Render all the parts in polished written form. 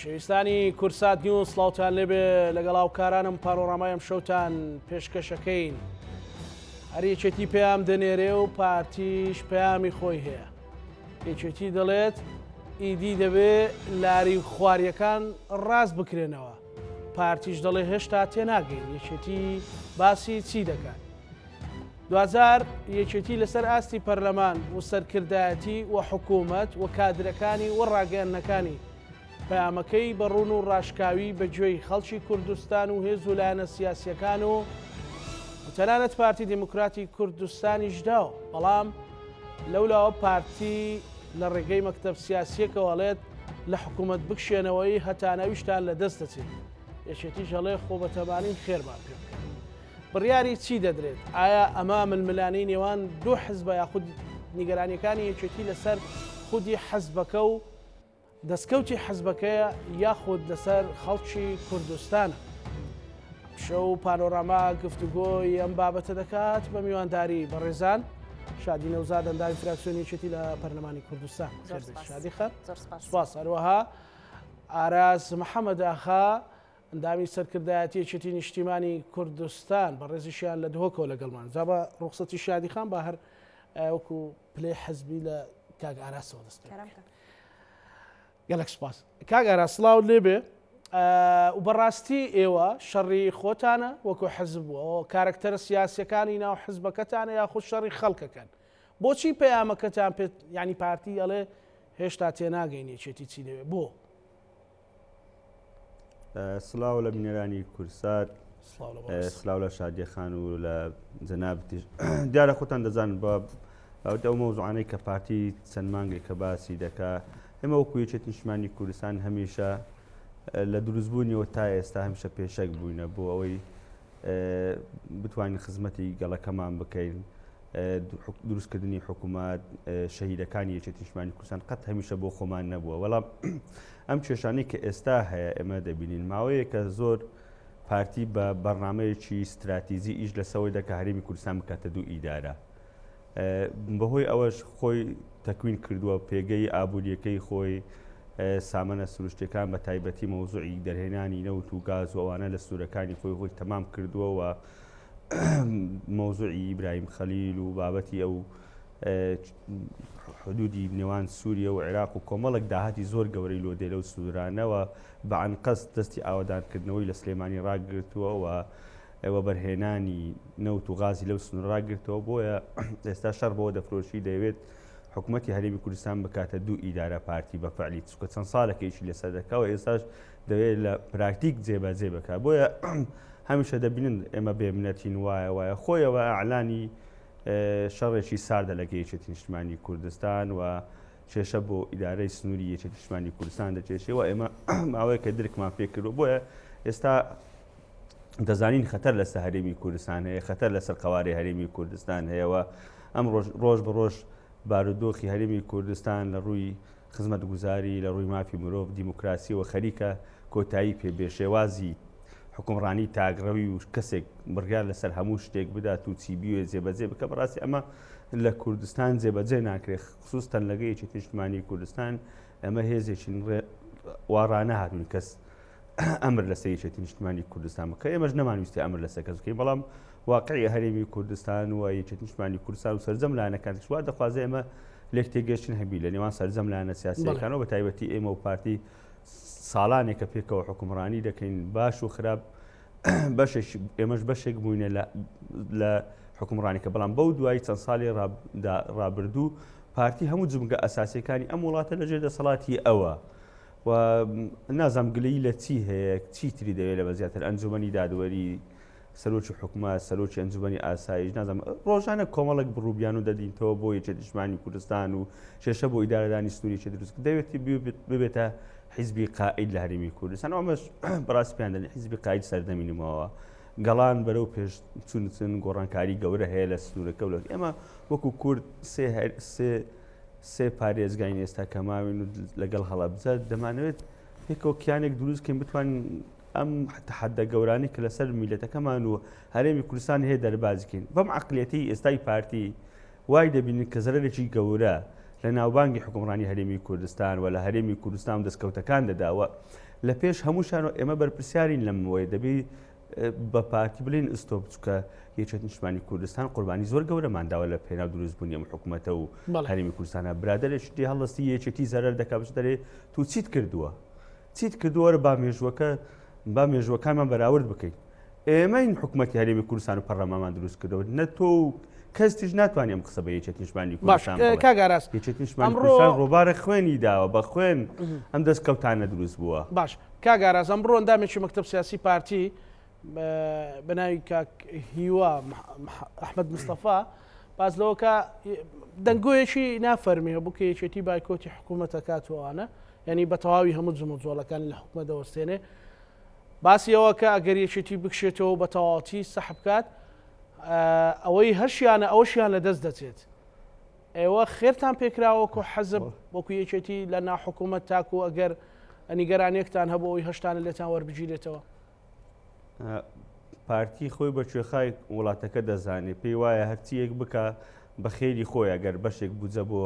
شویستانی کورسات نیوز سڵاوتان لێبێ لەگەڵ هاوکارانم پانۆڕامایم شەوتان پێشکەشەکەین. هەر یەکێتی پێیان دەنێرێ و پارتیش پەیامی خۆی هەیە. یەکێتی دەڵێت ئیدی دەبێ لاری خواریەکان ڕاست بکرێنەوە. پارتیش دەڵێ هێشتا تێناگەین. یەکێتی باسی چی دەکات؟ دوازار یەکێتی لەسەر ئاستی پەرلەمان و سەرکردایەتی و حکوومەت و کادرەکانی و ڕاگەیاندنەکانی پەیامەکەی بە ڕوون و ڕاشکاوی بەگوێی خەڵکی کوردستان و هێز و لایەنە سیاسیەکان و تەنانەت پارتی دموکراتی کوردستانیش داوە. بەڵام لەولاوە پارتی لە ڕێگەی مەکتەب سیاسیەکەوەڵێت لە حکوومەت بکشێنەوەی هەتانەویشتان لە دەست دەچێت. یەکێتی ژەڵێ خۆ بەتەمانین خێرمان پێ بکەن. بڕیاری چی دەدرێت؟ ئایا ئەمە ململانەی نێوان دوو حزبە یاخود نیگەرانیەکانی یەکێتی لەسەر خودی حزبەکە و دەستکەوتی حزبەکەیە یاخود لەسەر خەڵکی کوردستانە؟ شەو پانۆراما گفتوگۆی ئەم بابەتە دەکات بە میوانداری بەڕێزان شادی نەوزاد ئەندامی فراکسیۆنی یەکێتی لە پەرلەمانی کوردستان. شادی خەر سوپاس. هەروەها ئاراز محەممەد ئاخا ئەندامی سەرکردایەتی یەکێتی نیشتیمانی کوردستان بە ڕێزیشیان لە دهۆکەوە لەگەڵمان. جا بە ڕوخسەتی شادی خان بە هەر وەکو پلەی حەزبی لە کاک ئاراسەوە دەست گەلک سوپاس. کاک ئاراس سڵاو لێبێ و بەڕاستی ئێوە شەڕی خۆتانە وەکو حزب بووە کارکتەرە سیاسیەکانی ناو حزبەکەتانە یاخود شەڕی خەڵکەکەن. بۆچی پەیامەکەتان پێ ینی پارتی ئەڵێ هێشتا تێناگەین یەکێتی چی دەوێت بۆ؟ سڵاو لە بینەرانی کورسات، سلااو لە شادیە خان و لە جەنابتیش. دیارە خۆتان دەزانن بە ئەو مەوزوعانەی کە پارتی چەند مانگێک کە باسی دەکا ئێمە وەکو یەکێتی نیشتیمانی کوردستان هەمیشە لە دروستبوونیەوە تا ئێستا هەمیشە پێشەک بووینە بۆ ئەوەی بتوانین خزمەتی گەڵەکەمان بکەین. دروستکردنی حکوومەت شەهیدەکانی یەکێتی نیشتیمانی کوردستان قەت هەمیشە بۆ خۆمان نەبووە. وەڵام ئەم کێشانەی کە ئێستا هەیە ئێمە دەبینین ماوەیە کە زۆر پارتی بە بەرنامەیەکی استراتیزی ئیش لەسەوەی دەکە هەرێمی کوردستان بکاتە دوو ئیدارە. بەهۆی ئەوەش خۆی تەکوین کردووە پێگەی ئابوووریەکەی خۆی سامانە سروشتەکان بە تایبەتی مەوزوعی دەرهێنانی نەوت و گاز و ئەوانە لە سوورەکانی خۆی تەمام کردووە و مەوزوعی ئیبراهیم خەلیل و بابەتی ئەو حدودی نێوان سووریە و عێراق و کۆمەڵێک داهاتی زۆر گەورەی لۆ دێ لەو سوورانەوە بە عنقەست دەستی ئاوادانکردنەوەی لە سلێمانی ڕاگرتووە و ئەوە بەرهێنانی نەوت و غازی لەو سنوور ڕاگرتەوە. بۆیە ئێستا شەڕ بەوە دەفرۆشی دەوێت حکوومەتی هەرێمی کوردستان بکاتە دوو ئیدارە پارتی بە فعلی چکە چەند ساڵێکیشی لەسەر دەکەوە ئێستاش دەوێت لە پراکتیک جێبەجێ بکات. بۆیە هەمیشە دەبینن ئێمە بێمنەتین وایە خۆیەوە ئەعلانی شەڕێکی ساردە لە یەکێتی نیشتیمانی کوردستان و کێشە بۆ ئیدارەی سنووری یەکێتی نیشتیمانی کوردستان دەچێشەوە. ئێمە ماوەیە کە درکمان پێ کردو. بۆیە ئێستا دەزانین خەتەر لەسەر هەرێمی کوردستان هەیە، خەتەر لەسەر قەواری هەرێمی کوردستان هەیەوە. ئەم ڕۆژ بە ڕۆژ بارودۆخی هەرێمی کوردستان لە ڕووی خزمەتگوزاری لە ڕووی مافی مرۆڤ دیموکراسی و خەریکە کۆتایی پێبێ شێوازی حکومڕانی تاگڕەوی و کەسێک بڕیار لەسەر هەموو شتێک بدات و چی بیوێ جێبەجێ بکە. بەڕاستی ئەمە لە کوردستان جێبەجێ ناکرێت، خصوصتەن لەگەڵ یەکێتی نیشتیمانی کوردستان ئەمە هێزێکی وا ڕانەهاتوون کەس ئەمر لەسەر یەکێتی نیشتیمانی کوردستان بکە. ئێمەش نەمانویستی ئەمر لەسەر کەس بکەین، بەڵام واقعی هەرێمی کوردستان و یەکێتی نیشتیمانی کوردستان و سەرجەم لایەنەکانش وا دەخوازێ ئێمە لێک تێگەشتن هەبی لە نێوان سەرجەم لایەنە سیاسیەکانەوە بە تایبەتی ئێمە و پارتی ساڵانێکە پێکەوە حکومڕانی دەکەین باش و خراپ بەشێک ئێمەش بەشێک بووینە لە حکومڕانیکە. بەڵام بەو دوایی چەند ساڵی ڕابردوو پارتی هەموو جمگە ئەساسیەکانی ئەم وڵاتە لەژێر دەسەڵاتی ئەوە و نازام گلەی لە چی هەیە چیتری دەوێت لە بەزیاتر ئەنجومەنی دادوەری سەرۆکی حکوومەت سەرۆکی ئەنجومەنی ئاسایش نازانم ڕۆژانە کۆمەڵێک بڕووبیان و دەدینتەوە بۆ یەکێتی نیشتیمانی کوردستان و کێشە بۆ ئیدارەدانی سنووری دروست دەوێتی ببێتە حیزبی قائید لە هەرێمی کوردستان. ئەمەش بەڕاستی پێیان دەڵێن حیزبی قائید سەردەمینمەوە گەڵان بەرەو پێش چون گۆڕانکاری گەورە هەیە لە سنوورەکە و ئێمە وەکو کورد سێ پارێزگاین ئێستا کە ماوین و لەگەڵ هەڵەبجە دەمانەوێت پێکەوە کیانێک دروستکەین بتوانین ئەم تەحەدە گەورانی کە لەسەر میلەتەکەمان و هەرێمی کوردستان هەیە دەربازکەین. بەم عەقلیەتی ئێستای پارتی وای دەبینن کە زەرێکی گەورە لە ناوبانگی حکومڕانی هەرێمی کوردستان و لە هەرێمی کوردستان دەستکەوتەکان دەداوە لە پێش هەمووشان ئێمە بەرپرسیارین لەمەوەی دەبێت بە پارتی بڵین ئستۆ بچووکە یەکێت نیشتمانی کوردستان قوربانی زۆر گەورەمانداوە لە پێناو دروستبوونی ئەم حکوومەتە و هەرێمی کوردستانە برادەرێکی هەڵستی یەکێتی زەرەر دەکات بچ دەرێ تو چیت کردووە چیت کردووە با مێژوەکانمان بەراورد بکەین ئێمە این حکوومەتی هەرێمی کوردستان و پەرلەمانمان دروست کردەوە نە تۆ کەس تیش ناتوانێت ئەم قسە بە یەکێتی نیشتمانی کوردستان کاگاراس یەکێتی نیشتمانی کوردستان ڕۆبارە خوێنی داوە بە خوێن ئەم دەستکەوتانە دروست بووە. باش کاگاراس ئەمڕۆ ئەندامێکی مەکتەب سیاسی پارتی بەناوی کاک هیوا ئەحمەد مستەفا باز لەوەکە دەنگۆیەکی نافەرمیەوە بوو کە یەکێتی بایکۆتی حکوومەتە کاتوانە یعنی بە تەواوی هەموو جمەجۆڵەکانی لە حکوومەت دەوەستێنێ باسی ئەوە کە ئەگەر یەکێتی بکشێتەوە بە تەواوەتی سەحب بکات ئەوەی هەرشیانە ئەوەشیان لە دەست دەچێت. ئێوە خێرتان پێکراوەکو حەزب وەکو یەکێتی لە ناحکوومەت تاکو ئەگەر ئەنیگەرانێکتان هەبوو ئەوەی هەشتانە لێتان وەربگیرێتەوە. پارتی خۆی بە کوێخای وڵاتەکە دەزانێت پێی وایە هەرچیەک بکە بە خێری خۆی ئەگەر بەشێک بجە بۆ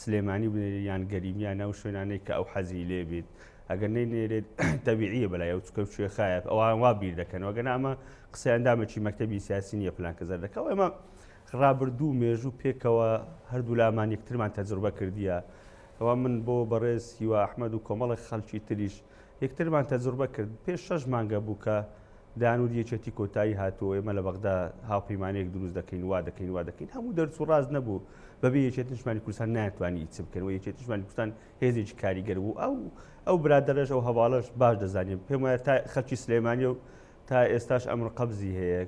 سلێمانی بنێریان گەریمیان ناو شوێنانەی کە ئەو حەزی لێبێت ئەگەر نێنێرێت تەبیعیە بەلای ئەو چکە کوێخایە ئەوان وا بیر دەکەنەوە گەنا ئەمە قسەیاندامەکی مەکتەبی سیاسی نییە پلانکە زەر دەکەەوە ئێمە ڕابردوو مێژوو پێکەوە هەردوو لامان یەکترمان تەجروبە کردیە ئەوە من بۆ بەڕێز هیوا ئەحمەد و کۆمەڵی خەڵکی تریش یەکترمان تەجروبە کرد پێش 6 مانگە بوو کە دانود یەکێتی کۆتایی هاتووە ئێمە لە بەغدا هاوپەیمانەیەک دروست دەکەین وا دەکەین هەموو دەرچ و ڕاست نەبوو بەبێ یەکێتی نیشتمانی کوردستان ناتوانانی هیچ بکەن و یەکێتی نیشتمانی کوردستان هێزێکی کاریگەر بوو ئەو برادەرەش ئەو هەواڵەش باش دەزانێت پێم وایە تا خەڵکی سلێمانی و تا ئێستاش ئەمر قەبزی هەیە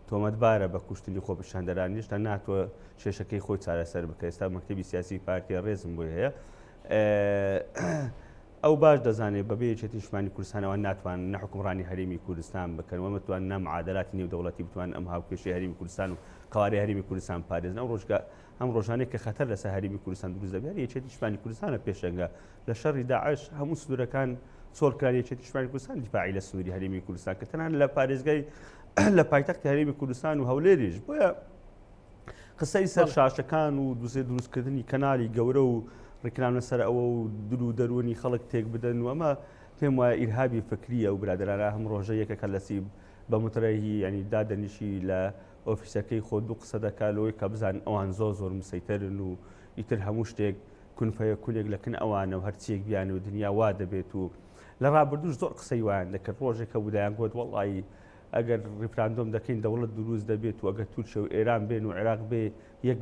تۆمەتبارە بە کوشتنی خۆپیشاندەرانیش تا ناتوە شێشەکەی خۆی چارەسەر بکە ئێستا مەکتەبی سیاسی پارتیە ڕێزم بۆی هەیە ئەو باش دەزانێت بەبێ یەکێتی نیشتمانی کوردستانەوە ناتوان نەحکومڕانی هەرێمی کوردستان بکەن وە مەتوان نەمعادەلاتی نێودەوڵەتی بتوان ئەم هاوکێشی هەرێمی کوردستان و قوارەی هەرێمی کوردستان پارێزن ئەم ڕۆژانەی کە خەتەر لەسەر هەرێمی کوردستان دروست دەبێت یەکێتی نیشتمانی کوردستانە پێشەنگە لە شەڕی داعش هەموو سنوورەکان چۆڵکران یەکێتی نیشتمانی کوردستان دیفاعی لە سنووری هەرێمی کوردستان کە تەنان لە پارێزگای لە پایتەختی هەرێمی کوردستان و هەولێریش بۆیە قسەی سەر شاشەکان و دروستکردنی کەنالی گەورە و ڕێکخراونە سەر ئەوە و دل و دەروونی خەڵک تێک بدەن و ئەمە پێم وایە ئیرهابی فکریە و برادرانە هەم ڕۆژە یەکێکە لەسی بە مترەهی ینی دادەنیشی لە ئۆفیسەکەی خۆ دوو قسە دەکالەوەی کە بزان ئەوان زۆر مسەیتەرن و ئیتر هەموو شتێک کونفەیە کولێک لەکن ئەوانە و هەرچیەک بیان و دنیا وا دەبێت و لە ڕابردوش زۆر قسەی وایان دەکرد ڕۆژێکە بودایان گوت وەڵی ئەگەر ریفراندۆم دەکەین دەوڵەت دروست دەبێت و ئەگەر تورکیە و ئێران بێن و عێراق بێ یەک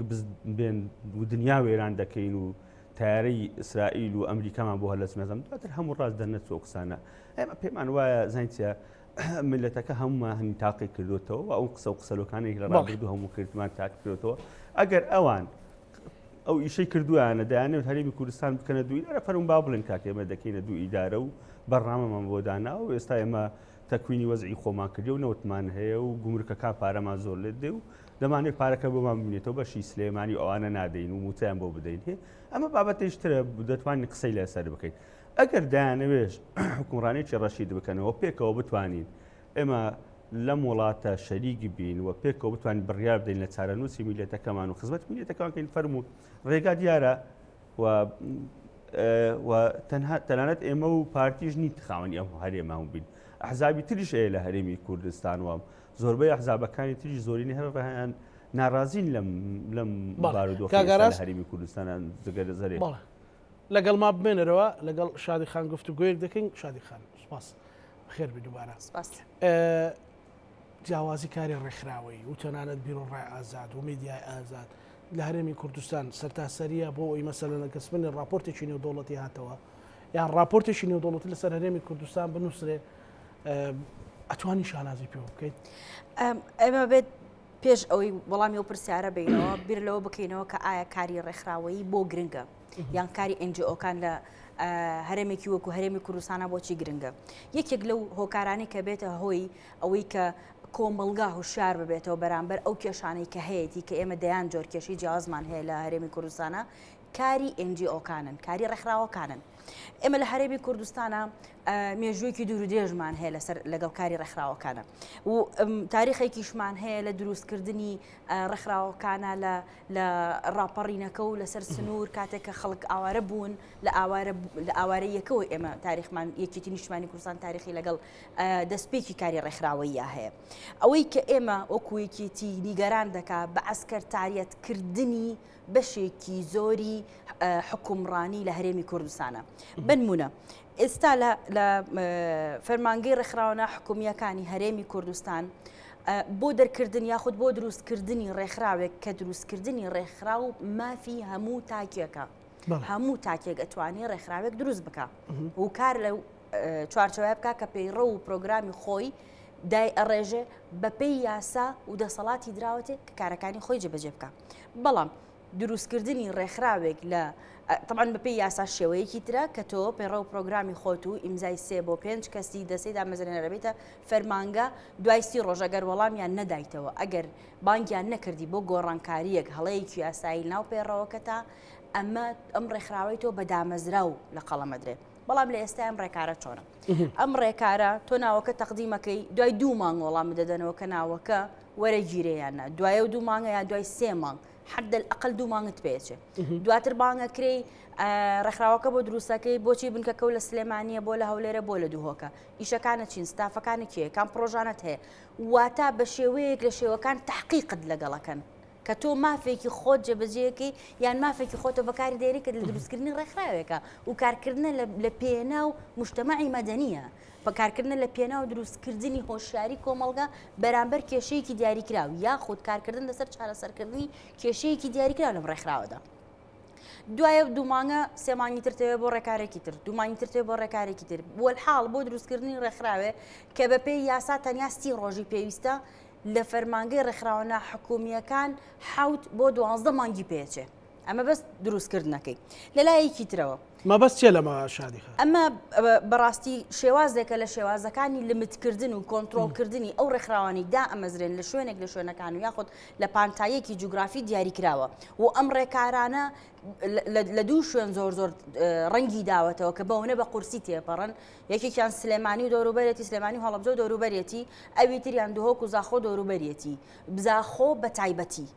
بێن و دنیا و ئێران دەکەین و تارەی ئیسرائیل و ئەمریکامان بۆ هەلەسمەزم دواتر هەموو ڕاست دەنەچ و قسانە ئێمە پێمان وایە زانیتە ملەتەکە هەمومان هەنی تاقی کردوتەوە و ئەو قسە و قسەلۆکانێک لە ڕابردوو هەموو کردمان تاقی کردوتەوە ئەگەر ئەوان ئەو ئیشەی کردویانە دەیانەوێت هەرێمی کوردستان بکەنە دوو ئیدارە فەرمون با بڵێن کاکە ئێمە دەکەینە دوو ئیدارە و بەڕنامەمان بۆ دانا و ئێستا ئێمە تەکوینی وەزعی خۆمان کردی و نەوتمان هەیە و گومرکەکان پارەمان زۆر لێت دێ و دەمانێت پارەکە بۆمان ببینێتەوە بەشی سلێمانی ئەوانە نادەین و موتیان بۆ بدەین هەیە ئەمە بابەتێشترە دەتوانین قسەی لەسەر بکەین ئەگەر دایانەوێش حکومڕانێکی ڕەشید بکەنەوە پێکەوە بتوانین ئێمە لەم وڵاتە شەریکی بین و پێکەوە بتوانین بڕیار بدەین لە چارەنووسی میلەتەکەمان و خزمەت میلەتەکەوانکەین فەرموو ڕێگا دیارە و تەنانەت ئێمە و پارتیش نیت خاوەنی ئەم هەرێماون بین ئەحزابی تریش هەیە لە هەرێمی کوردستان وام زۆربەی ئەحزابەکانی تریش زۆرینی هەر ڕێیان ناڕازین لەم بارودۆخە هەرێمی کوردستانان زگەر زەرێ لەگەڵ ما بمێنەرەوە لەگەڵ شادی خان گفتوگویەک دەکەین شادی خان سپاس خێر بێ دووبارە جیاوازی کاری ڕێکخراوەی و تەنانەت بیرۆڕای ئازاد و میدیای ئازاد لە هەرێمی کوردستان سەرتاسەریە بۆ ئەوی مەسەلەن کەسبنی راپۆرتێکی نێودەوڵەتی هاتەوە یان راپۆرتێکی نێودەوڵەتی لەسەر هەرێمی کوردستان بنووسرێ ئەتوانی شانازی پێ بکەیت ئەمە بێت پێش ئەوەی وەڵامی و پرسیارە بینەوە بیر لەوە بکەینەوە کە ئایا کاری ڕێکخراوەیی بۆ گرنگە یان کاری NGOکان لە هەرێمێکی وەکو هەرێمی کوردستانە بۆچی گرنگە یەکێک لەو هۆکارانی کە بێتە هۆی ئەوەی کە کۆمەلگا هوشیار ببێتەوە بەرامبەر ئەو کێشانەی کە هەیەی کە ئێمە دەیان جۆر کێشی جیازمان هەیە لە هەرێمی کوردستانە کاری NGOکانن کاری ڕێکخراوەکانن ئێمە لە هەرێمی کوردستانە مێژوویەکی دوور و درێژمان هەیە لەسەر لەگەڵ کاری ڕێکخراوەکانە و تاریخێکیشمان هەیە لە دروستکردنی ڕێکخراوەکانە لە ڕاپەڕینەکە و لەسەر سنوور کاتێک کە خەڵک ئاوارە بوون لە ئاوارەیەکەوە ئێمە تاریخمان یەکێتی نیشتمانی کوردستان تاریخی لەگەڵ دەستپێکی کاری ڕێکخراوەیە هەیە ئەوەی کە ئێمە وەکو یەکێتی نیگەران دەکا بە ئەسکەرتاریەتکردنی بەشێکی زۆری حکومڕانی لە هەرێمی کوردستانە بنمونە ئێستا لە فەرمانگەی ڕێکخراوە حکومیەکانی هەرێمی کوردستان بۆ دەرکردن یاخود بۆ دروستکردنی ڕێکخراوێک کە دروستکردنی ڕێکخراو مافی هەموو تاکێکە هەموو تاکێک ئەتوانێت ڕێکخراوێک دروست بکە و کار لە چوارچەوەیە بکە کە پەیڕە و پرۆگرامی خۆی دای ئەڕێژێ بەپێی یاسا و دەسەڵاتی دراوەتێ کە کارەکانی خۆی جێبەجێ بکە بەڵام دروستکردنی ڕێکخراوێک لە طبعاً بەپێی یاسا شێوەیەکی ترە کە تۆ پەیڕە و پرۆگرامی خۆت و ئیمزای 3 بۆ 5 کەسی دەسەی دامەزرێنە دەبێتە فەرمانگە دوای 30 ڕۆژ ئەگەر وەڵامیان نەدایتەوە ئەگەر بانگیان نەکردی بۆ گۆڕانکاریەک هەڵەیەکی یاسایی ناو پەیڕەوەکەتە ئەم ڕێکخراوەی تۆ بە دامەزرا و لە قەڵەمەدرێ بەڵام لە ئێستا ئەم ڕێکارە چۆنە ئەم ڕێکارە تۆ ناوەکە تەقدیمەکەی دوای 2 مانگ وەڵام بدەدەنەوە کە ناوەکە وەرە گیرەیانە دوایە 2 مانگە یا دوای 3 مانگ حد الأقل 2 مانگت پێچێ دواتر بانگەکرێی ڕێکخراوەکە بۆ دروستەکەی بۆچی بنکە کەو لە سلێمانیە بۆ لە هەولێرە بۆ لە دووهۆکە ئیشەکانە چین ستافەکانە کێ کام پرۆژانت هەیە واتە بە شێوەیەک لە شێوەکان تحقیقت لەگەڵەکەن کە تۆ مافێکی خۆت جێبەجێیەکەی یان مافێکی خۆتە بەکاری دێری کە لە دروستکردنی ڕێکخراوێکە و کارکردنە لە پێنا و مجتەمەعی مەدەنیە بەکارکردنە لە پێنا و دروستکردنی هۆشیاری کۆمەڵگە بەرامبەر کێشەیەکی دیاریکراو یاخود کارکردن لەسەر چارەسەرکردنی کێشەیەکی دیاریکراو لەم ڕێکخراوەدا دوایە 2 مانگە 3 مانگی ترتەوە بۆ ڕێکارێکی تر 2 مانگی ترتەوە بۆ ڕێکارێکی تر وەلحاڵ بۆ دروستکردنی ڕێکخراوێ کە بەپێی یاسا تەنیا 30 ڕۆژی پێویستە لە فەرمانگەی ڕێکخراوە حکومیەکان 7 بۆ 12 مانگی پێچێ ئەمە بەس دروستکردنەکەی لەلایەکی ترەوە مەبەست چێ لەمە شادیخە ئەمە بەڕاستی شێوازێکە لە شێوازەکانی لمتکردن و کۆنتترۆلکردنی ئەو ڕێکخراوانی دا ئەمەزرێن لە شوێنێک لە شوێنەکان و یاخود لە پانتایەکی جوگرافی دیاریکراوە و ئەم ڕێکارانە لە 2 شوێن زۆر ڕەنگی داوەتەوە کە بەونە بە قورسی تێپەڕن یەکێکیان سلێمانی و دەوروبەرێتی سلێمانی و هەڵەبجە و دەوروبەرێتی ئەوی تریان دوهۆک و زاخۆ دەوروبەرێتی بزاخۆ بە تایبەتی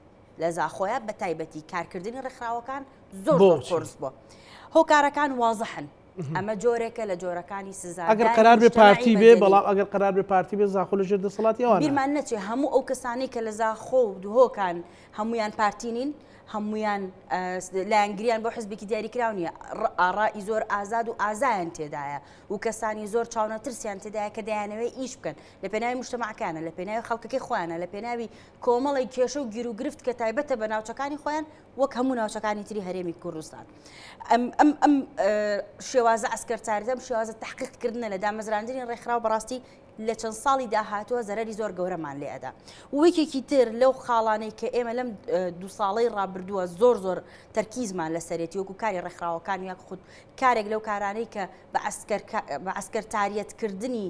لە زاخۆیە بە تایبەتی کارکردنی ڕێکخراوەکان زۆر قورس بووە هۆکارەکان وازەحن ئەمە جۆرێکە لە جۆرەکانی سزا ئەگەر قەرار بێ پارتی بێ بەڵام ئەگەر قەرار بێ پارتی بێ زاخۆ لەژێر دەسەڵاتی ئەوانە بیرمان نەچێ هەموو ئەو کەسانی کە لە زاخۆ و دوهۆکان هەمویان پارتینین هەمویان لایەنگریان بۆ حزبێکی دیاریکراو نیە ئاڕای زۆر ئازاد و ئازایان تێدایە و کەسانی زۆر چاونەترسیان تێدایە کە دەیانەوەی ئیش بکەن لە پێناوی مجتەمەعەکانە لە پێناوی خەڵکەکەی خۆیانە لە پێناوی کۆمەڵی کێشە و گیر و گرفت کە تایبەتە بە ناوچەکانی خۆیان وەک هەموو ناوچەکانی تری هەرێمی کوردستان ئەم شێوازە ئەسکەرتاریەم شێوازە تحقیقکردنە لە دامەزراندنی ڕێکخراو بەڕاستی لە چەند ساڵی داهاتووە زەرەری زۆر گەورەمان لێ ئەدا وەکێکی تر لەو خاڵانەی کە ئێمە لەم 2 ساڵەی ڕابردووە زۆر تەرکیزمان لە سەرێتی وەکو کاری ڕێکخراوەکان یاک خود کارێک لەو کارانەی کە بە ئەسکەرتاریەتکردنی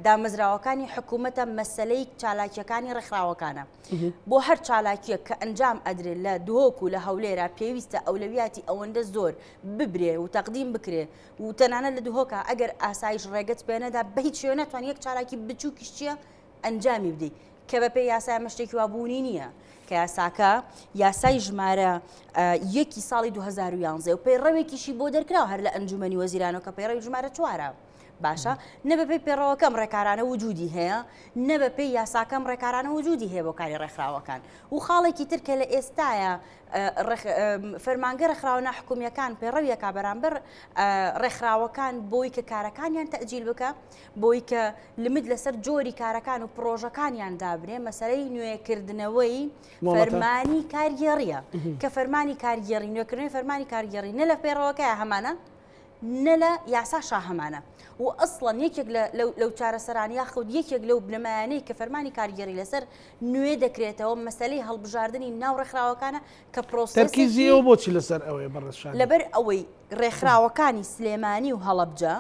دامەزراوەکانی حکوومەتە مەسەلەی چالاکیەکانی ڕێکخراوەکانە بۆ هەر چالاکیە کە ئەنجام ئەدرێت لە دوهۆک و لە هەولێرە پێویستە ئەولەویاتی ئەوەندە زۆر ببرێ و تەقدیم بکرێ و تەنانەت لە دوهۆکە ئەگەر ئاسایش ڕێگەت پێنەدا بە هیچ شوێنە ناتوان یەک چالاکی بچووکیش چییە ئەنجامی بدەیت کە بەپێی یاسای ئەمە شتێکی وابوونی نییە کە یاساکە یاسای ژمارە 1 ساڵی 2011 و پەیڕەوێکیشی بۆ دەرکراوە هەر لە ئەنجومەنی وەزیرانەوە کە پەیڕەوی ژمارە 4 باشە نە بەپێی پێڕەوەکەم ڕێکارانە وجودی هەیە نە بەپێی یاساکەم ڕێکارانە وجودی هەیە بۆ کاری ڕێکخراوەکان و خاڵێکی تر کە لە ئێستایە فەرمانگە ڕێکخراوە حکومیەکان پەیڕەویەکە بەرامبەر ڕێکخراوەکان بۆی کە کارەکانیان تەجیل بکە بۆی کە لمت لەسەر جۆری کارەکان و پرۆژەکانیان دابرێ مەسەلەی نوێکردنەوەی فەرمانی کارگێڕیە کە فەرمانی کارگێڕی نوێکردنەوەی فەرمانی کارگێڕی نە لە پەیڕەوەکەیە هەمانە نە لە یاساشا هەمانە و ئەسڵەن یەکێک لەو چارەسەرانی یاخود یەکێک لەو بنەمایانەی کە فەرمانی کارگێڕی لەسەر نوێ دەکرێتەوە مەسەلەی هەڵبژاردننی ناو ڕێکخراوەکانە کە تەرکیزیەوە بۆچی لەسەر ئەوەیە بەڕێشان لەبەر ئەوەی ڕێکخراوەکانی سلێمانی و هەڵەبجە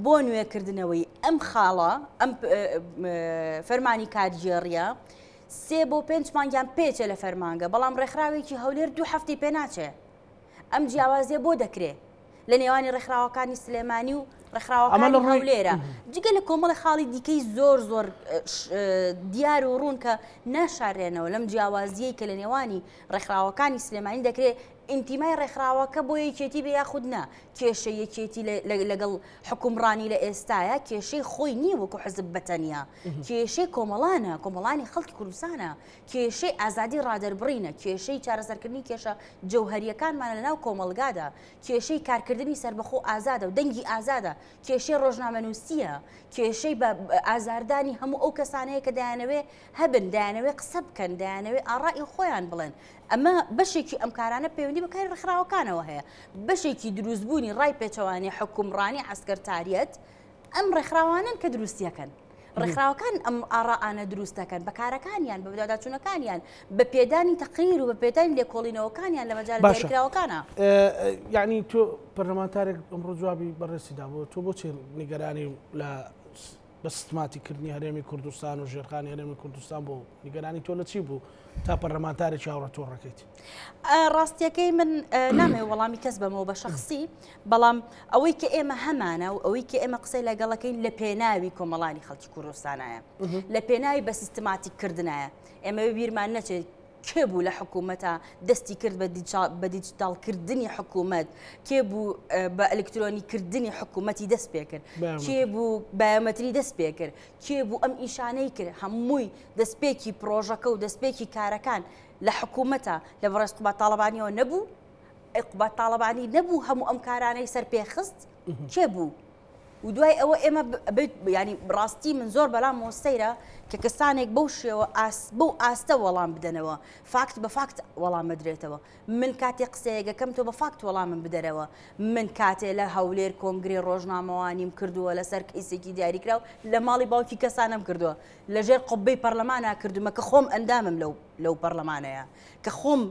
بۆ نوێکردنەوەی ئەم خاڵە ئەم فەرمانی کارگێڕیە 3 بۆ 5 مانگیان پێچێ لە فەرمانگە بەڵام ڕێکخراوێکی هەولێر 2 هەفتی پێ ناچێ ئەم جیاوازیە بۆ دەکرێت لە نێوانی ڕێکخراوەکانی سلێمانی و ڕێکخراوەکانی هەولێرە جگە لە کۆمەڵی خاڵی دیکەی زۆر دیار و ڕوون کە ناشارێنەوە لەم جیاوازیەی کە لە نێوانی ڕێکخراوەکانی سلێمانی دەکرێت ئینتیمای ڕێکخراوەکە بۆ یەکێتی بە یاخودنا کێشەی یەکێتی لەگەڵ حکومڕانی لە ئێستاە کێشەی خۆی نییە وەکو حزب بەتەنیا کێشەی کۆمەڵانی خەڵکی کوردستانە کێشەی ئازادی ڕادەربڕینە کێشەی چارەسەرکردنی کێشە جەوهەریەکانمانە لەناو کۆمەڵگادا کێشەی کارکردنی سربەخۆ ئازادە و دەنگی ئازادە کێشەی ڕۆژنامەنووسیە کێشەی بە ئازاردانی هەموو ئەو کەسانەیە کە دایانەوێ هەبن دایانەوێ قسە بکەن دایانەوێ ئاڕای خۆیان بڵێن ئەمە بەشێکی ئەم کارانە پەیوەندی بەکاری ڕێکخراوەکانەوە هەیە بەشێکی دروستبوونی ڕای پێچەوانی حکومڕانی عسکەرتاریەت ئەم ڕێکخراوانن کە دروستیەکەن ڕێکخراوەکان ئەم ئاڕائانە دروستەکەن بەکارەکانیان بە بەداداچوونەکانیان بە پێدانی تەقریر و بە پێدانی لێکۆڵینەوەکانیان لە مەجال دیاریکراوەکانە یعنی تۆ پەرلەمانتارێک ئەمڕۆ جوابی بەڕێسیدا بۆ تۆ بۆچی نیگەرانی لە بە سیستماتیکردنی هەرێمی کوردستان و ژێرخانی هەرێمی کوردستان بۆ نیگەرانی تۆ لە چی بوو تا پەرلەمانتارێکی هاوڕە تۆ ڕەکەیت ڕاستیەکەی من نامێ وەڵامی کەس بەمەوە بە شخصی بەڵام ئەوەی کە ئێمە هەمانە و ئەوەی کە ئێمە قسەی لەگەڵەکەین لە پێناوی کۆمەڵانی خەڵکی کوردستانایە لە پێناوی بە سیستماتیکردنایە ئێمە بیرمان نەچێت کێ بوو لە حکوومەتە دەستی کرد بە دیجیتالکردنی حکوومەت کێ بوو بە ئەلکترۆنیکردنی حکوومەتی دەست پێ کرد کێ بوو بایۆمەتری دەست پێ کرد کێ بوو ئەم ئیشانەی کرد هەمووی دەستپێکی پرۆژەکە و دەستپێکی کارەکان لە حکوومەتە لە بەڕێز قوبات تاڵەبانیەوە نەبوو قوبات تاڵەبانی نەبوو هەموو ئەم کارانەی سەر پێخست کێ بوو و دوای ئەوە ئێمە ینی ڕاستی من زۆر بەلام مۆستەیرە کە کەسانێک بەو شێوە بەو ئاستە وەڵام بدەنەوە فاکت بە فاکت وەڵام بدرێتەوە من کاتێک قسەیەکەکەم تۆ بە فاکت وەڵامم بدەرەوە من کاتێ لە هەولێر کۆنگرێ ڕۆژنامەوانیم کردووە لەسەر کەیسێکی دیاریکراو لە ماڵی باوکی کەسانم کردووە لەژێر قوبەی پەرلەمانە کردومە کە خۆم ئەندامم لەو پەرلەمانەیە کە خۆم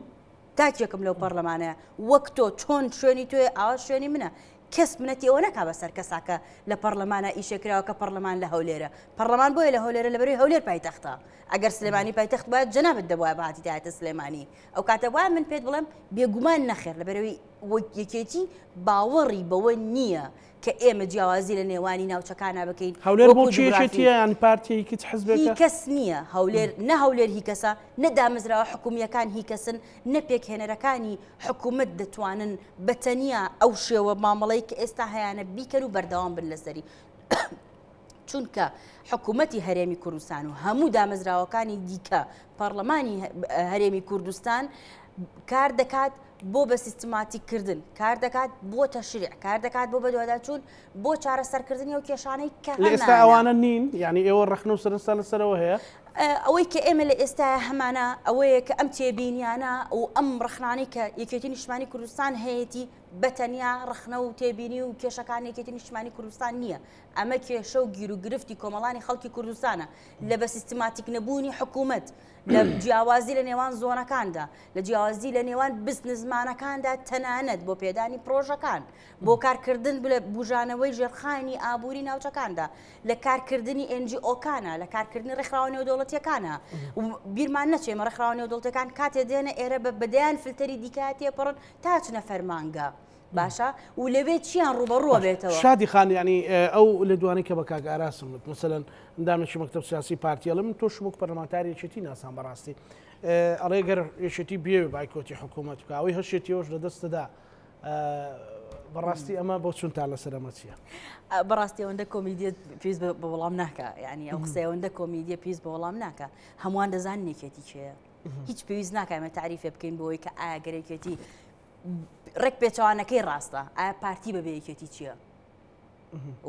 تاکێکم لەو پەرلەمانەیە وەک تۆ چۆن شوێنی توێ ئاوا شوێنی منە کەس منەتی ئەوە نەکا بەسەر کەساکە لە پەرلەمانە ئیشێکراوە کە پەرلەمان لە هەولێرە پەرلەمان بۆیە لە هەولێرە لەبەروی هەولێر پایتەختە ئەگەر سلێمانی پایتەخت باید جەنابەت دەبوایە بەهاتی دایەتە سلێمانی ئەو کاتە وایە من پێت بڵێم بێگومان نەخێر لەبەرەوەی یەکێتی باوەڕی بەوە نییە کە ئێمە جیاوازی لە نێوانی ناوچەکانە بکەین هەولێر بۆ چێشێتیە یان پارتیەیەکی حزبێکە هی کەس نییە هەولێر نە هەولێر هی کەسە نەدامەزراوە حکومیەکان هی کەسن نەپێکهێنەرەکانی حکوومەت دەتوانن بەتەنیا ئەو شێوە مامەڵەی کە ئێستا هەیەە بیکەن و بەردەوام بن لەسەری چونکە حکوومەتی هەرێمی کوردستان و هەموو دامەزراوەکانی دیکە پەرلەمانی هەرێمی کوردستان کار دەکات بۆ بە سیستماتیکردن کار دەکات بۆ تەشریع کار دەکات بۆ بەدواداچوون بۆ چارەسەرکردنی ئەو کێشانەی کە لە ئێستا ئەوانە نین یعنی ئێوە ڕەخنە و سەرنجتان لەسەرەوە هەیە ئەوەی کە ئێمە لە ئێستا هەمانە ئەوەیە کە ئەم تێبینیانە و ئەم ڕخنانەی کە یەکێتی نیشتمانی کوردستان هەیەی بەتەنیا ڕخنە و تێبینی و کێشەکان یەکێتی نیشتمانی کوردستان نییە ئەمە کێشە و گیر و گرفتی کۆمەڵانی خەڵکی کوردستانە لە بە سیستماتیک نەبوونی حکوومەت لە جیاوازی لە نێوان زۆنەکاندا لە جیاوازی لە نێوان بزنسمانەکاندا تەنانەت بۆ پێدانی پرۆژەکان بۆ کارکردن بە بژانەوەی ژێرخانی ئابووری ناوچەکاندا لە کارکردنی NGO-کانە لە کارکردنی ڕێکخراوە نێودەوڵەتیەکانە بیرمان نەچێمە ڕێکخراوە نێودەوڵەتیەکان کاتێ دێنە ئێرە بە بەدەیان فلتەری دیکە تێپەڕن تا چنە فەرمانگە باشە و لەوێ چیان ڕوبەڕوە بێتەوە شادی خان ینی ئەو لە دوانی کە بە کاک ئاراسمت مثلەن ئەندامێکی مەکتەب سیاسی پارتیەڵە من تۆ شموک پەرلەمانتاری یەکێتی ناسان بەڕاستی ئەڵێ گەر یەکێتی بێوێ بایکۆتی حکوومەت بکە ئەوەی هەشێتیەوەش لە دەستەدا بەڕاستی ئەمە بۆ چونتا لەسەر ئەمە چییە بەڕاستی ئەوەندە کۆمیدیە پێویست بە وەڵام ناکە ینی ئەو قسەی ئەوەندە کۆمیدیە پێویست بە وەڵام ناکە هەمووان دەزان نێکێتی چێە هیچ پێویست ناکەمە تعریفێ بکەین بۆەوەی کە ئایا گەرێکێتی ڕێک پێچەوانەکەی ڕاستە ئایا پارتی بەبێ یەکێتی چییە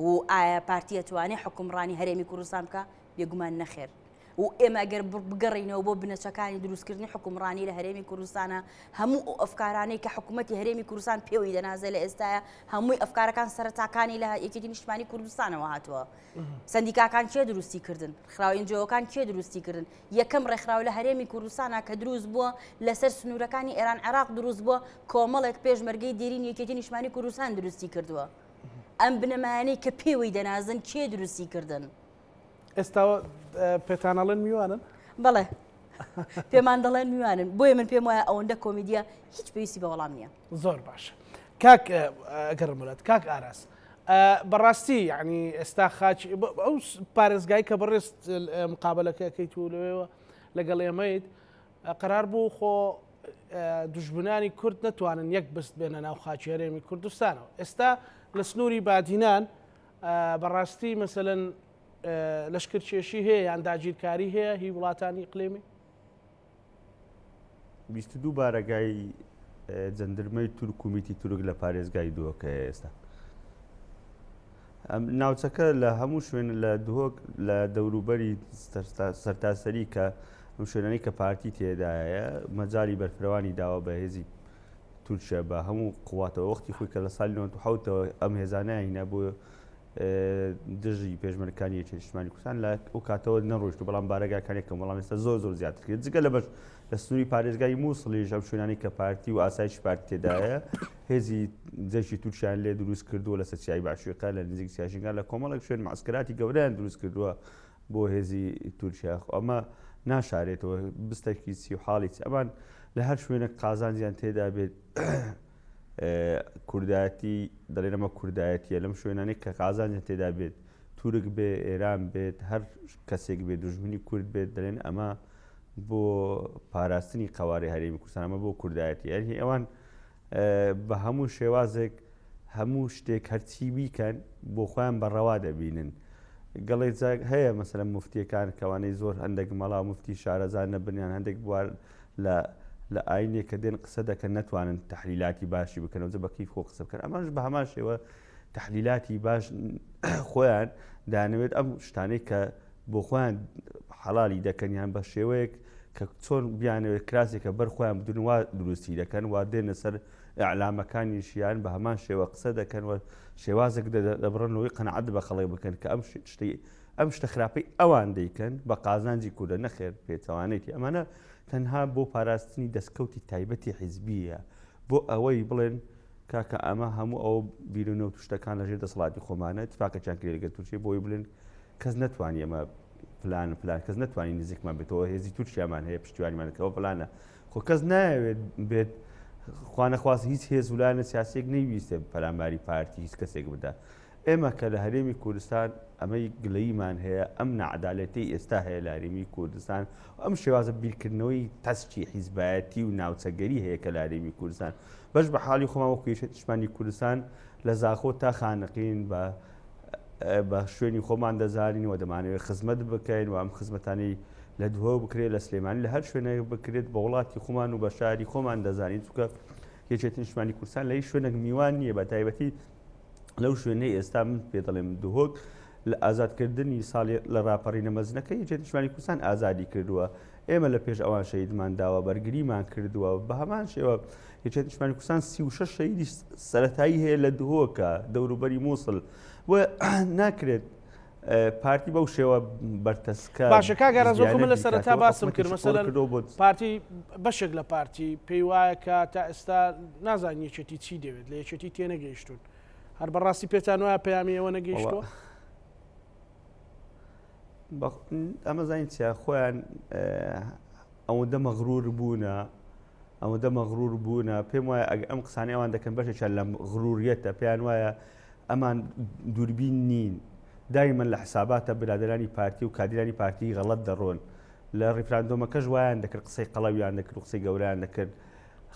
و ئایا پارتی ئەتوانێت حکومڕانی هەرێمی کوردستان بکە بێگومان نەخێر و ئێمە ئەگەر بگەڕینەوە بۆ بنەچەکانی دروستکردنی حکومڕانی لە هەرێمی کوردستانە هەموو ئەفکارانەی کە حکوومەتی هەرێمی کوردستان پێوەی دەنازێ لە ئێستاە هەمووی ئەفکارەکان سەرەتاکانی لە یەکێتی نیشتمانی کوردستانەوە هاتووە سندیکاکان کێ دروستی کردن ڕێکخراوە NGO-کان کێ دروستی کردن یەکەم ڕێکخراو لە هەرێمی کوردستانە کە دروست بووە لەسەر سنوورەکانی ئێران عێراق دروست بووە کۆمەڵێک پێشمەرگەی دێرین یەکێتی نیشتمانی کوردستان دروستی کردووە ئەم بنەمایانەی کە پێوەی دەنازن کێ دروستی کردن ئێستا پێتانەڵێن میوانن بەڵێ پێمان دەڵێن میوانن بۆیە من پێم وایە ئەوەندە کۆمیدیە هیچ پێویستی بە وەڵام نییە زۆر باشە کاک گەڕمولات کاک ئاراس بەڕاستی یعنی ئێستا خاچ ئەو پارێزگای کە بەڕێست مقابلەکەکەیت و لەوێەوە لەگەڵ ئێمەیت قرار بوو خۆ دوژمنانی کورد نەتوانن یەک بست بێنە ناو خاچی هەرێمی کوردستانەوە ئێستا لە سنووری بادینان بەڕاستی مەسەلەن لەشکرکێشی هەیە یان داگیرکاری هەیە هی وڵاتانی ئیقلیمی 22 بارەگای جەندرمەی تورک و میتی تورک لە پارێزگای دووەکە ئێستا ناوچەکە لە هەموو شوێن لە دووەک لە دەوروبەری سەرتاسەری کە ئەم شوێنانی کە پارتی تێدایە مەجای بەرفرەوانی داوە بە هێزی تورکیا بە هەموو قواتەوە وەختی خۆی کە لە ساڵی 1970ەوە ئەم هێزانایینە بۆ دژی پێشمەرگەکانی یەکێتی نیشتیمانی کوردستان لە ئەو کاتەوە نەڕۆیشت و بەڵام بارەگاکانی کە وەڵام ئێستا زۆر زیاتر کرد جگە لەبەر لە سنووری پارێزگای مووسڵیش ئەم شوێنانی کە پارتی و ئاسایشی پارتی تێدایە هێزی جەشی تورکیان لێ دروست کردووە لە سەرچای باشوێقا لە نزیک سیاشینگا لە کۆمەڵێک شوێن معسکراتی گەورەیان دروست کردووە بۆ هێزی تورکیا ئەمە ناشارێتەوە بستێکی سی و حاڵی ئەمان لە هەر شوێنە قازانجیان تێدا بێت کوردایەتی دەڵێنەمە کوردایەتیە لەم شوێنانەی کە قازانجیان تێدا بێت تورک بێ ئێران بێت هەر کەسێک بێت دوژمنی کورد بێت دەڵێن ئەمە بۆ پاراستنی قەوارەی هەرێمی کوردستان ئەمە بۆ کوردایەتی یعنی ئەوان بە هەموو شێوازێک هەموو شتێک هەرچی بیکەن بۆ خۆیان بەڕەوا دەبینن گەڵێ هەیە مەسەلەن مفتیەکان کەوانەی زۆر هەندێک مەڵا مفتی شارەزار نەبنیان هەندێک بوار لە ئاینێک کە دێن قسە دەکەن نەتوانن تەحلیلاتی باشی بکەن وجە بەکەیف خۆ قسە بکەن ئەمانش بە هەمان شێوە تەحلیلاتی باش خۆیان دانەوێت ئەم شتانەی کە بۆ خۆیان حەڵالی دەکەنیان بە شێوەیەک کە چۆن بیانەوێت کراسێکە بەر خۆیان بدون وا دروستی دەکەن وا دێنە سەر ئەعلامەکانیشیان بە هەمان شێوە قسە دەکەن و شێوازێک دەبڕنەوەی قەنەعەت بە خەڵک بکەن کە ئەم شتە خراپەی ئەوان دەیکەن بە قازانجی کوردە نەخێر پێچەوانێتی ئەمانە تەنها بۆ پاراستنی دەستکەوتی تایبەتی حیزبیە بۆ ئەوەی بڵێن کاکە ئەمە هەموو ئەو بیرونە و توشتەکان لەژێر دەسەڵاتی خۆمانە اتفاقەیان کرد لەگەڵ تورکیا بۆی بڵێن کەس نەتوانێت ئەمە پلان کەس نەتوانین نزیکمان بێتەوە هێزی تورکیامان هەیە پشتیوانیمانەکەەوە پلانە خۆ کەس ناوێت بێت خوانەخواست هیچ هێز وڵانە سیاسێک نەیویستە پەلاماری پارتی هیچ کەسێک بدە ئێمە کە لە هەرێمی کوردستان ئەمەی گلەیمان هەیە ئەم نەعەدالەتەی ئێستا هەیە لە هەرێمی کوردستان ئەم شێوازە بیرکردنەوەی تەسکی حیزبایەتی و ناوچەگەری هەیە کە لە هەرێمی کوردستان بەش بە حاڵی خۆمان وەکو یەکێتی نیشتیمانی کوردستان لە زاخۆ تا خانەقین بە شوێنی خۆمان دەزانین و دەمانەوێت خزمەت بکەین و ئەم خزمەتانی لە دووە بکرێت لە سلێمانی لە هەر شوێنێک بکرێت بە وڵاتی خۆمان و بە شاری خۆمان دەزانین چونکە یەکێتی نیشتیمانی کوردستان لە هیچ شوێنێک میوان نییە بە تایبەتی لەو شوێنەی ئێستا من پێ دەڵێم دووهۆک لە ئازادکردنی ساڵی لە ڕاپەڕینە مەزنەکە یەکێتی نیشتیمانی کوردستان ئازادی کردووە ئێمە لە پێش ئەوان شەیدمان داوە بەرگریمان کردووە بە هەمان شێوە یەکێتی نیشتیمانی کوردستان 36 شەیدی سەرەتایی هەیە لە دووهۆکە دەوروبەری مووسڵ و ناکرێت پارتی بەو شێوە بەرتەسکە باشە کاگەڕازۆکە من لە سەرەتا باسم کرد مەسەلەن پارتی بەشێک لە پارتی پێی وایە کە تا ئێستا نازانانی یەکێتی چی دەوێت لە یەکێتی تێنەگەیشتون هەر بەڕاستی پێتان وایە پەیامی ئەوە نەگەیشتووە ئەمە زانین چیا خۆیان ئەوەندە مەغرور بوونە پێم وایە ئەم قسانەی ئەوان دەکەن بەشێکیان لە غروریەتە پێیان وایە ئەمان دووربین نین دایمەن لە حساباتە برادرانی پارتی و کادرانی پارتی غەڵەت دەڕۆن لە ڕیفراندۆمەکەش وایان دەکرد قسەی قەڵەویان دەکرد و قسەی گەورەیان دەکرد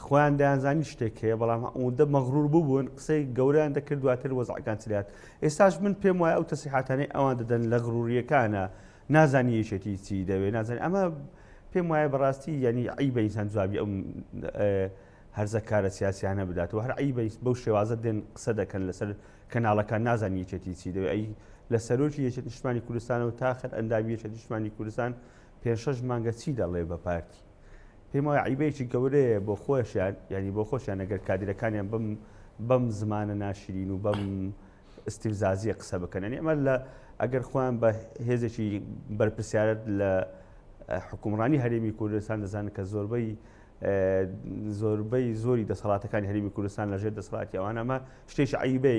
خۆیان دەیانزانی شتێک هەیە بەڵام ئەوەندە مەغرور بوون قسەی گەورەیان دەکرد دواتر وەزعەکان چلات ئێستاش من پێم وایە ئەو تەسیحاتانەی ئەوان دەدەن لە غروریەکانە نازانی یەکێتی چی دەوێت نازانی ئەمە پێم وایە بەڕاستی ینی عیبە ئینسان جوابی ئەم هەرزە کارە سیاسیانە بداتەوە هەر عیبە بەو شێوازە دێن قسە دەکەن لەسەر کەناڵەکان نازانی یەکێتی چی دەوێت ئەی لە سەرۆکی یەکێتی نیشتیمانی کوردستانەوە تاخر ئەندامی یەکێتی نیشتیمانی کوردستان 5-6 مانگە چی دەڵێ بە پارتی پێم وایە عیبەیەکی گەورەیە بۆ خۆشیان ینی بۆ خۆشیان ئەگەر کادرەکانیان بەم زمانە ناشرین و بەم استیفزازیە قسە بکەن ینی ئەمە لە ئەگەر خۆیان بە هێزێکی بەرپرسیارەت لە حکومڕانی هەرێمی کوردستان دەزانن کە زۆربەی زۆری دەسەڵاتەکانی هەرێمی کوردستان لەژێر دەسەڵاتی ئەوان ئەمە شتێکی عیبەیە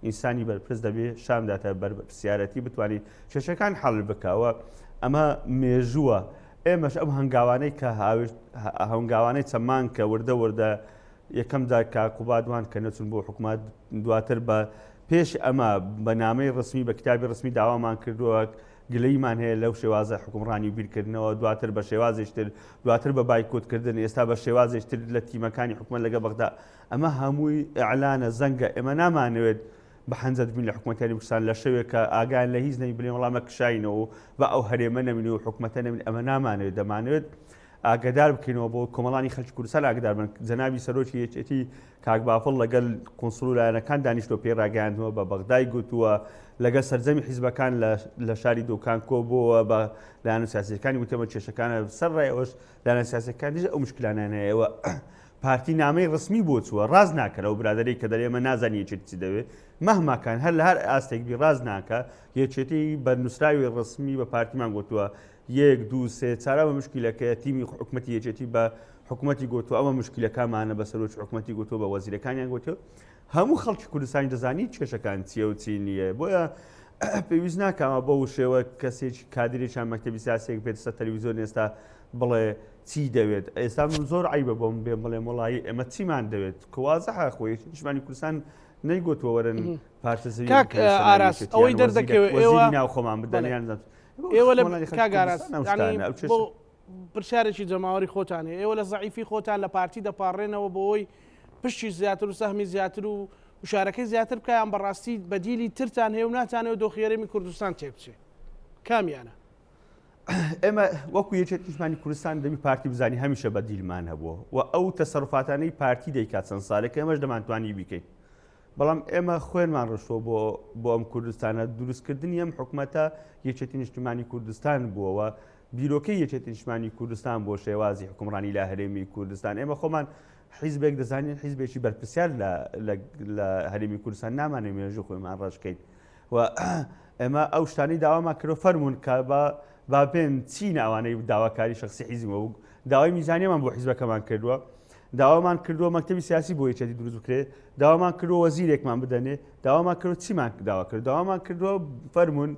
ئینسانی بەرپرس دەبێت شامداتە بەرپرسیارەتی بتوانین کێشەکان حەڵ بکەوە ئەمە مێژووە ئێمەش ئەم هەنگاوانەی کە هەنگاوانەی چەمان کە وردە یەکەم جار کاکوبادوان کە نەچون بۆ حکوومەت دواتر بە پێش ئەمە بە نامەی ڕسمی بە کتابی ڕسمی داوامان کردووە گلەیمان هەیە لەو شێوازە حکومڕانی و بیرکردنەوە دواتر بە شێوازێشتر دواتر بە بایکۆتکردن ئێستا بە شێوازێشتر لە تیمەکانی حکوومەت لەگە بەغدا ئەمە هەمووی ئەعلانە زەنگە ئێمە نامانەوێت بە حەنجەت بین لە حکوومەتیانی کوردستان لە شەوێک کە ئاگایان لە هیچ نەی بڵێن وەڵامە کشاینەوە بە ئەو هەرێمە نەبین و حکوومەتە نەبین ئەمە نامانەوێت دەمانوێت ئاگدار بکەینەوە بۆ کۆمەڵانی خەڵکی کوردستان ئاگدار بن جەنابی سەرۆکی یەکێتی کاک بافڵ لەگەڵ کۆنسڵ لایەنەکان دانیشتۆ پێڕاگەیاندنەوە بە بەغدای گوتووە لەگەڵ سەرجەمی حیزبەکان لە شاری دۆکان کۆبووە بە لایەنە سیاسیەکانی وتەمە کێشەکانە سەرڕای ئەوش لایەنە سیاسیەکانیش ئەو مشکلانانەیەوە پارتی نامەی ڕسمی بۆ چووە ڕاز ناکەرە و برادەرەی کە دەڵێ ئێمە نازانی یەکێتی چی دەوێت مەهماکان هەر لە هەر ئاستێکبی ڕاز ناکە یەکێتی بە نووسراوی ڕسمی بە پارتیمان گوتووە 1 2 3 چارە بە مشکلەکە تیمی حکوومەتی یەکێتی بە حکوومەتی گوتووە ئەمە مشکلەکانمانە بە سەرۆک حکوومەتی گوتووە بە وەزیرەکانیان گوتووە هەموو خەڵکی کوردستانی دەزانی کێشەکان چییە و چی نییە بۆیە پێویست ناکەمە بۆ شێوە کەسێکی کادرێکیان مەکتەبی سیاسێک بێتە تەلەڤیزۆن ئێستا بڵێ چی دەوێت ئێستا زۆر عیبە بۆم بێم بڵێ وڵایی ئێمە چیمان دەوێت کەوازەحە خۆی نیشتمانی کوردستان نەیگوتووە وەرن پارتەزەوی ئاراس ئەوەی دەردەکەوێت ئێوە ناو خۆمان بدەنیان ئێوە لە کاگاراس بۆ پرسیارێکی جەماوەری خۆتانێ ئێوە لە زەعیفی خۆتان لە پارتی دەپارڕێنەوە بۆی پشتی زیاتر و سەهمی زیاتر و وشارەکەی زیاتر بکەیان بەڕاستی بەدیلی ترتان هەیە و ناتانەوە دۆخێرەمی کوردستان تێبچێت کامیانە ئێمە وەکو یەکێت نیشتمانی کوردستان دەبی پارتی بزانی هەمیشە بەدیلمان هەبووە و ئەو تەسەڕفاتانەی پارتی دەیکات چەند ساڵێک ئێمەش دەمانتوانی بیکەین بەڵام ئێمە خوێنمان ڕۆشتۆ بۆ ئەم کوردستانە دروستکردنی ئەم حکوومەتە یەکێتی نیشتمانی کوردستان بووەوە بیرۆکەی یەکێتی نیشتمانی کوردستان بۆ شێوازی حکومڕانی لە هەرێمی کوردستان ئێمە خۆمان حیزبێک دەزانین حیزبێکی بەرپرسیار لە هەرێمی کوردستان نامانێ مێژوو خۆیمان ڕژکەین و ئێمە ئەو شتانەی داوامان کردو فەرمونون کە با بێن چی ناوانەی داواکاری شخصی حیزبمەوە داوای میزانیەمان بۆ حیزبەکەمان کردووە داوامان کردووە مەکتەبی سیاسی بۆ یەکێتی دروست بکرێت داوامان کردووە وەزیرێکمان بدەنێ داوامان کردو چیمان داوا کرد داوامان کردووە فەرمونون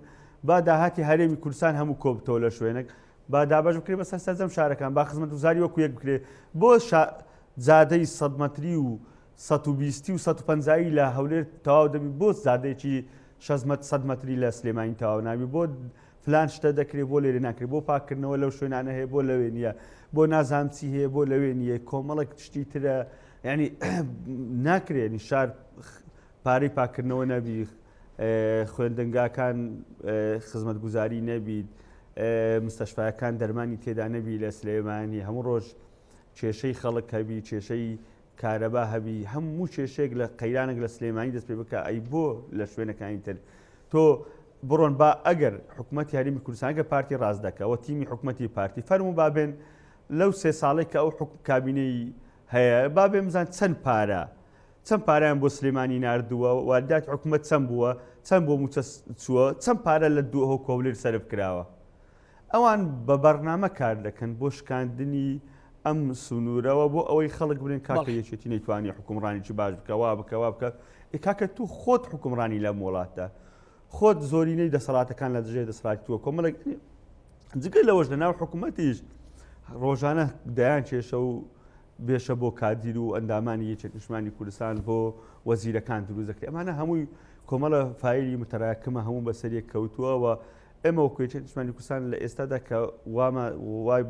با داهاتی هەرێمی کوردستان هەموو کۆبتەوە لە شوێنێک با دابش بکرێت بەسەر سەرجەم شارەکان با خزمەتگوزاری وەکو یەک بکرێت بۆ زادەی 100 مەتری و 120 و 150 لە هەولێر تەواو دەبی بۆ زادەیەکی 100 مەتری لە سلێمانی تەواو ناوی بۆ فلان شتە دەکرێت بۆ لێرە ناکرێت بۆ پاکردنەوە لەو شوێنانە هەیە بۆ لەوێ نییە بۆ نازانچی هەیە بۆ لەوێ نییە کۆمەڵک تشتی ترە ینی ناکرێنی شار پارەی پاکردنەوە نەبی خوێندنگاکان خزمەتگوزاری نەبیت مستەشفایەکان دەرمانی تێدا نەبی لە سلێمانی هەموو ڕۆژ کێشەی خەڵک هەبی کێشەی کارەبا هەبی هەموو کێشێک لە قەیرانێک لە سلێمانی دەست پێ بکە ئەی بۆ لە شوێنەکانی تر تۆ بڕۆن با ئەگەر حکوومەتی هەرێمی کوردستان ئەگەر پارتی ڕاست دەکەوە تیمی حکوومەتی پارتی فەرموو بابێن لەو 3 ساڵێک کە ئەو کابینەی هەیە بابێ بزان چەند پارەیان بۆ سلێمانی ناردووە واردات حکوومەت چەند بووە چەند بۆ موچە چووە چەند پارە لە دووە کۆولێر سەرف کراوە ئەوان بە بەرنامە کار دەکەن بۆ شکاندنی ئەم سنوورەوە بۆ ئەوەی خەڵک بڵێن کاکە یەکێتی نەیتوانی حکومڕانیی باش بکە وا بکە کاکە تو خۆت حکومڕانی لەم وڵاتە خۆت زۆرینەی دەسەڵاتەکان لە دژێ دەسەڵاتی تووە کۆمەڵک جگە لەوەش لەناو حکوومەتیش ڕۆژانە دەیان کێشە و بێشە بۆ کادیر و ئەندامانی یەکێتی نیشتمانی کوردستان بۆ وەزیرەکان دروست دەکرێت ئەمانە هەمووی کۆمەڵە فایلی متەراکمە هەموو بەسەریەک کەوتووەوە ئێمە وەکو یەکێتی نیشتمانی کوردستان لە ئێستادا کە وای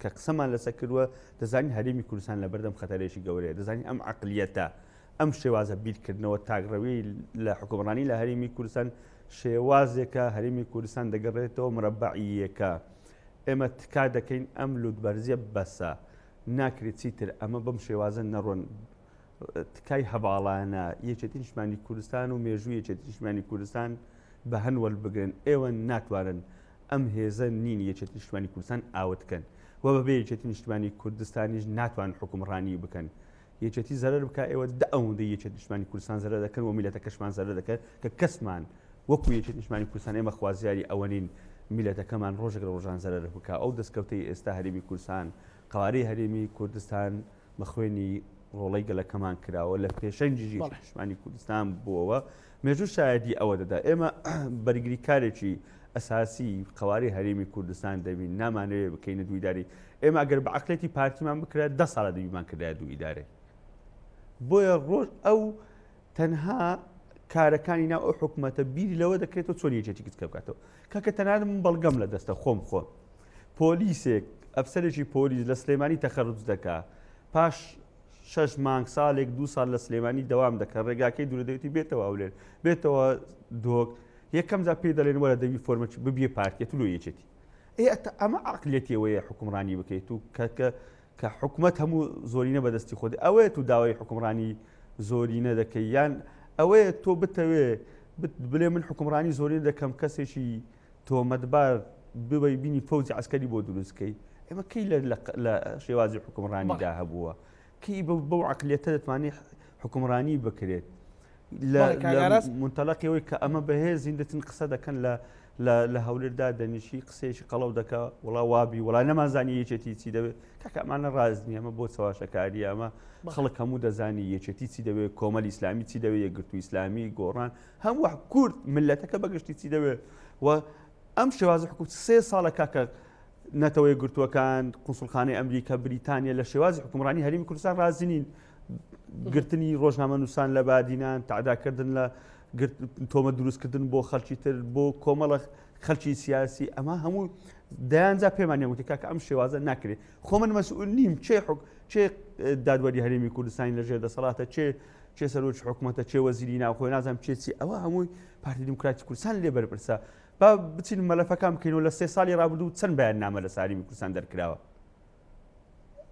کە قسەمان لەسەر کردووە دەزانین هەرێمی کوردستان لە بەردەم خەتەرێکی گەورەیە دەزانین ئەم عەقلیەتە ئەم شێوازە بیرکردنەوە تاگڕەوی لە حکومڕانی لە هەرێمی کوردستان شێوازێکە هەرێمی کوردستان دەگەڕێتەوە مرەبعیەکە ئێمە تکا دەکەین ئەم لووتبەرزیە بەسە ناکرێت چیتر ئەمە بەم شێوازە نەڕۆن تکای هەواڵانە یەکێتی نیشتمانی کوردستان و مێژووی یەکێتی نیشتمانی کوردستان بە هەنوەل بگرن ئێوە ناتوانن ئەم هێزە نین یەکێتی نیشتمانی کوردستان ئاوتکەن و بەبێ یەکێتی نیشتمانی کوردستانیش ناتوان حکومڕانی بکەن یەکێتی زەرەر بکە ئێوە ئەوەندەی یەکێتی نیشتمانی کوردستان زەرەر دەکەن و میلەتەکەشمان زەرەر دەکەن کە کەسمان وەکو یەکێتی نیشتمانی کوردستان ئێمە خوازیاری ئەوە نین میلەتەکەمان ڕۆژێک لە ڕۆژان زەرەر بکە ئەو دەستکەوتەی ئێستا هەرێمی کوردستان قوارەی هەرێمی کوردستان بە خوێنی ڕۆڵەی گەلەکەمان کراوە لە پێشەنجی نیشتمانی کوردستان بووەوە مێژوو شایەدی ئەوە دەدا ئێمە بەرگری کارێکی ئەساسی قوارەی هەرێمی کوردستان دەبین نامانەوێت بکەینە دوو ئیداری ئێمە ئەگەر بە عەقلێتی پارتیمان بکرێت 10 ساڵە دەبیمان کردای دوو ئیدارێ بۆیە ڕۆژ ئەو تەنها کارەکانی ناو ئەو حکوومەتە بیری لەوە دەکرێتەوە چۆن یەکێتی کچ بکاتەوە کاکە تەنانە من بەڵگەم لە دەستە خۆم پۆلیسێک ئەفسەرێکی پۆلیس لە سلێمانی تەخەڕوج دەکا پاش 6 مانگ ساڵێک 2 ساڵ لە سلێمانی دەوام دەکەن ڕێگاکەی دوورەدەوێتی بێتەوە ئەولێن بێتەوە دۆک یەکەم جا پێی دەڵێن وەرە دەبی فۆرمەچ ببیە پارتیەت و یەکێتی ئەمە عقلێتیەوەیە حکومڕانی بکەیت و کە حکوومەت هەموو زۆرینە بەدەستی خۆت ئەوەیە تو داوای حکومڕانی زۆرینە دەکەی یان ئەوەیە تۆ بتەوێ بڵێ من حکومڕانی زۆرینە دەکەم کەسێکی تۆمەتبار ببەی بینی فەوزی عسکەری بۆ دروستکەی ئێمە کەی لە شێوازی حکومڕانیدا هەبووە کەی بەو عقلێتە دەتوانێت حکومڕانی بکرێت لە منتەڵەقیەوەی کە ئەمە بەهێزین دەچن قسە دەکەن لە هەولێردا دەنیشی قسێکی قەڵەو دەکە وڵا وابی وڵا نەمازانی یەکێتی چی دەوێت کاکە ئەمانە ڕازنی ئەمە بۆ چاواشەکاری ئەمە خەڵک هەموو دەزانی یەکێتی چی دەوێت کۆمەلی ئیسلامی چی دەوێت یەکگرتووی ئیسلامی گۆڕان هەموو کورد ملەتەکە بەگشتی چی دەوێت و ئەم شێوازە حکومت 3 ساڵە کاکە نەتەوەی گرتووەکان قونسڵخانەی ئەمریکا بریتانیا لە شێوازی حکومڕانی هەرێمی کوردستان ڕازنین گرتنی ڕۆژنامە نووسان لە بادینان تعداکردن لە تۆمە دروستکردن بۆ خەڵکی تر بۆ کۆمەڵە خەڵکی سیاسی ئەمە هەموو دەیانجا پێمانە وتی کاکە ئەم شێوازە ناکرێت خۆ من مەسئول نیم چێ دادوەری هەرێمی کوردستانی لەژێر دەسەڵاتە چێ سەرۆکی حکوومەتە چێ وەزیری ناوخۆی نازانم چێچی ئەوە هەمووی پارتی دموکراتی کوردستان لێ بەرپرسە با بچین مەلەفەکان بکەینەوە لە 3 ساڵی ڕابردوو چەند بەیان نامە لە ساریمی کوردستان دەرکراوە